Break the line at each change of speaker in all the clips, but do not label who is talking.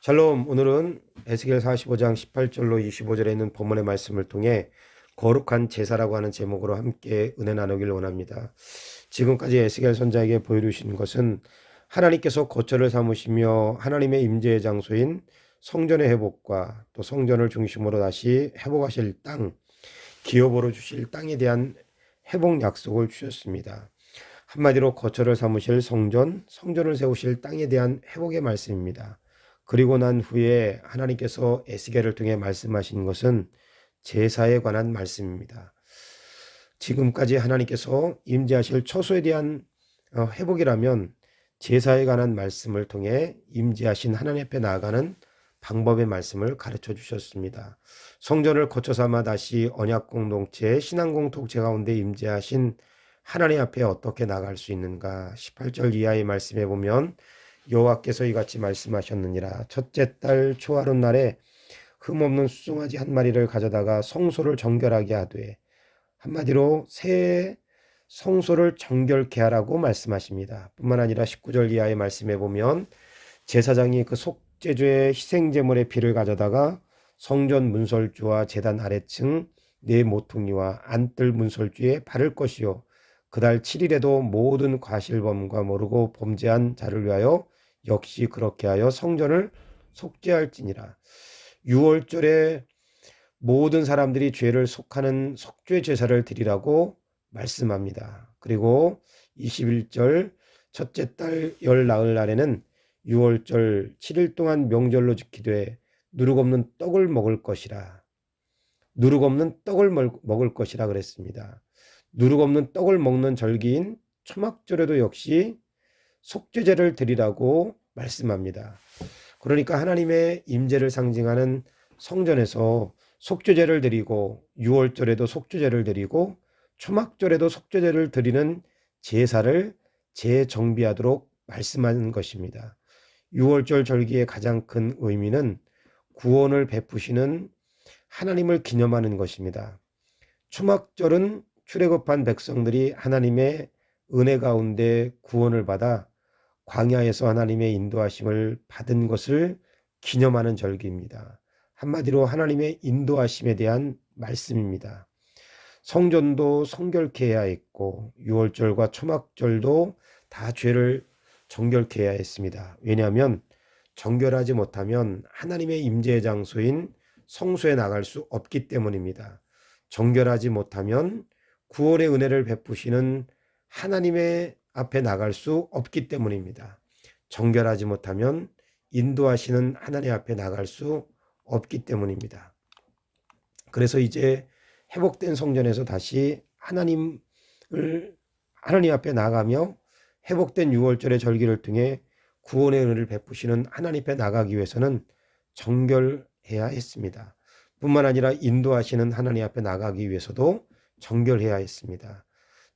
샬롬. 오늘은 에스겔 45장 18절로 25절에 있는 본문의 말씀을 통해 거룩한 제사라고 하는 제목으로 함께 은혜 나누길 원합니다. 지금까지 에스겔 선자에게 보여주신 것은 하나님께서 거처를 삼으시며 하나님의 임재의 장소인 성전의 회복과 또 성전을 중심으로 다시 회복하실 땅, 기업으로 주실 땅에 대한 회복 약속을 주셨습니다. 한마디로 거처를 삼으실 성전, 성전을 세우실 땅에 대한 회복의 말씀입니다. 그리고 난 후에 하나님께서 에스겔을 통해 말씀하신 것은 제사에 관한 말씀입니다. 지금까지 하나님께서 임재하실 처소에 대한 회복이라면 제사에 관한 말씀을 통해 임재하신 하나님 앞에 나아가는 방법의 말씀을 가르쳐 주셨습니다. 성전을 거쳐 삼아 다시 언약 공동체, 신앙 공동체 가운데 임재하신 하나님 앞에 어떻게 나갈 수 있는가? 18절 이하의 말씀에 보면 여호와께서 이같이 말씀하셨느니라. 첫째 달 초하룻 날에 흠없는 수송아지 한 마리를 가져다가 성소를 정결하게 하되, 한마디로 새해 성소를 정결케 하라고 말씀하십니다. 뿐만 아니라 19절 이하의 말씀에 보면 제사장이 그 속죄죄의 희생제물의 피를 가져다가 성전 문설주와 제단 아래층 네 모퉁이와 안뜰 문설주에 바를 것이요 그달 7일에도 모든 과실범과 모르고 범죄한 자를 위하여 역시 그렇게 하여 성전을 속죄할지니라. 6월절에 모든 사람들이 죄를 속하는 속죄 제사를 드리라고 말씀합니다. 그리고 21절 첫째 달 열 나흘 날에는 6월절 7일 동안 명절로 지키되 누룩 없는 떡을 먹을 것이라. 누룩 없는 떡을 먹을 것이라 그랬습니다. 누룩 없는 떡을 먹는 절기인 초막절에도 역시 속죄제를 드리라고 말씀합니다. 그러니까 하나님의 임재를 상징하는 성전에서 속죄제를 드리고 6월절에도 속죄제를 드리고 초막절에도 속죄제를 드리는 제사를 재정비하도록 말씀하는 것입니다. 6월절 절기의 가장 큰 의미는 구원을 베푸시는 하나님을 기념하는 것입니다. 초막절은 출애굽한 백성들이 하나님의 은혜 가운데 구원을 받아 광야에서 하나님의 인도하심을 받은 것을 기념하는 절기입니다. 한마디로 하나님의 인도하심에 대한 말씀입니다. 성전도 성결케 해야 했고 6월절과 초막절도 다 죄를 정결케 해야 했습니다. 왜냐하면 정결하지 못하면 하나님의 임재의 장소인 성소에 나갈 수 없기 때문입니다. 정결하지 못하면 구원의 은혜를 베푸시는 하나님의 앞에 나갈 수 없기 때문입니다. 정결하지 못하면 인도하시는 하나님 앞에 나갈 수 없기 때문입니다. 그래서 이제 회복된 성전에서 다시 하나님 앞에 나가며 회복된 6월절의 절기를 통해 구원의 은혜를 베푸시는 하나님 앞에 나가기 위해서는 정결해야 했습니다. 뿐만 아니라 인도하시는 하나님 앞에 나가기 위해서도 정결해야 했습니다.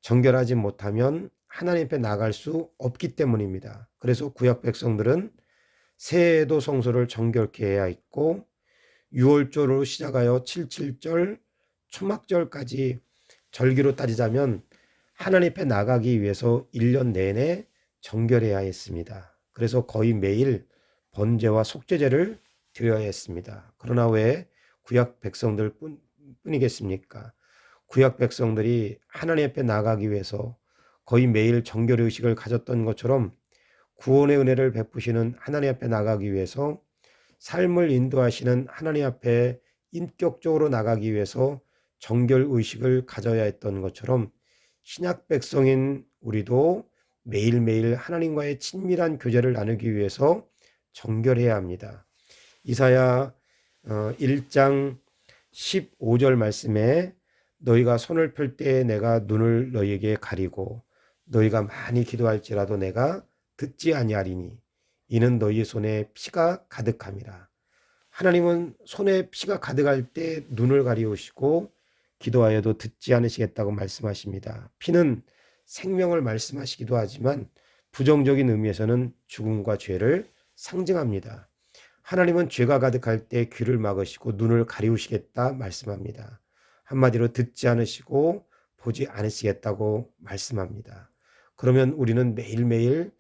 정결하지 못하면 하나님 앞에 나갈 수 없기 때문입니다. 그래서 구약 백성들은 새해에도 성소를 정결케 해야 했고 6월절로 시작하여 77절 초막절까지 절기로 따지자면 하나님 앞에 나가기 위해서 1년 내내 정결해야 했습니다. 그래서 거의 매일 번제와 속죄제를 드려야 했습니다. 그러나 왜 구약 백성들 뿐이겠습니까? 구약 백성들이 하나님 앞에 나가기 위해서 거의 매일 정결의 의식을 가졌던 것처럼 구원의 은혜를 베푸시는 하나님 앞에 나가기 위해서 삶을 인도하시는 하나님 앞에 인격적으로 나가기 위해서 정결 의식을 가져야 했던 것처럼 신약 백성인 우리도 매일매일 하나님과의 친밀한 교제를 나누기 위해서 정결해야 합니다. 이사야 1장 15절 말씀에 너희가 손을 펼 때 내가 눈을 너희에게 가리고 너희가 많이 기도할지라도 내가 듣지 아니하리니 이는 너희 손에 피가 가득함이라. 하나님은 손에 피가 가득할 때 눈을 가리우시고 기도하여도 듣지 않으시겠다고 말씀하십니다. 피는 생명을 말씀하시기도 하지만 부정적인 의미에서는 죽음과 죄를 상징합니다. 하나님은 죄가 가득할 때 귀를 막으시고 눈을 가리우시겠다 말씀합니다. 한마디로 듣지 않으시고 보지 않으시겠다고 말씀합니다. 그러면 우리는 매일매일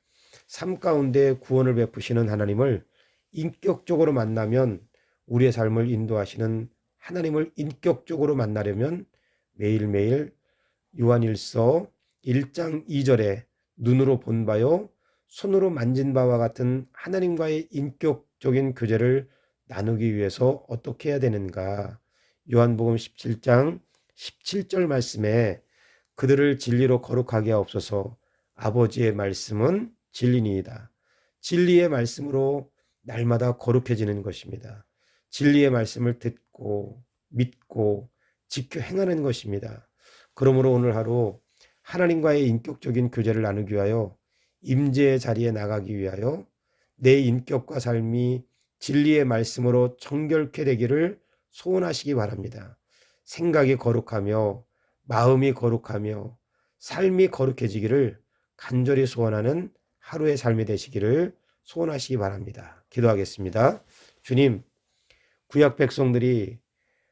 삶 가운데 구원을 베푸시는 하나님을 인격적으로 만나면 우리의 삶을 인도하시는 하나님을 인격적으로 만나려면 매일매일 요한일서 1장 2절에 눈으로 본 바요 손으로 만진 바와 같은 하나님과의 인격적인 교제를 나누기 위해서 어떻게 해야 되는가? 요한복음 17장 17절 말씀에 그들을 진리로 거룩하게 하옵소서. 아버지의 말씀은 진리니이다. 진리의 말씀으로 날마다 거룩해지는 것입니다. 진리의 말씀을 듣고 믿고 지켜 행하는 것입니다. 그러므로 오늘 하루 하나님과의 인격적인 교제를 나누기 위하여 임재의 자리에 나가기 위하여 내 인격과 삶이 진리의 말씀으로 정결케 되기를 소원하시기 바랍니다. 생각이 거룩하며 마음이 거룩하며 삶이 거룩해지기를 간절히 소원하는 하루의 삶이 되시기를 소원하시기 바랍니다. 기도하겠습니다. 주님, 구약 백성들이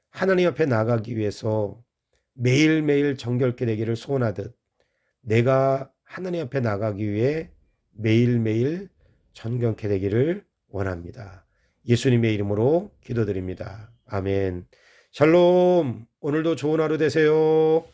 하나님 앞에 나가기 위해서 매일매일 정결케 되기를 소원하듯 내가 하나님 앞에 나가기 위해 매일매일 정결케 되기를 원합니다. 예수님의 이름으로 기도드립니다. 아멘. 샬롬. 오늘도 좋은 하루 되세요.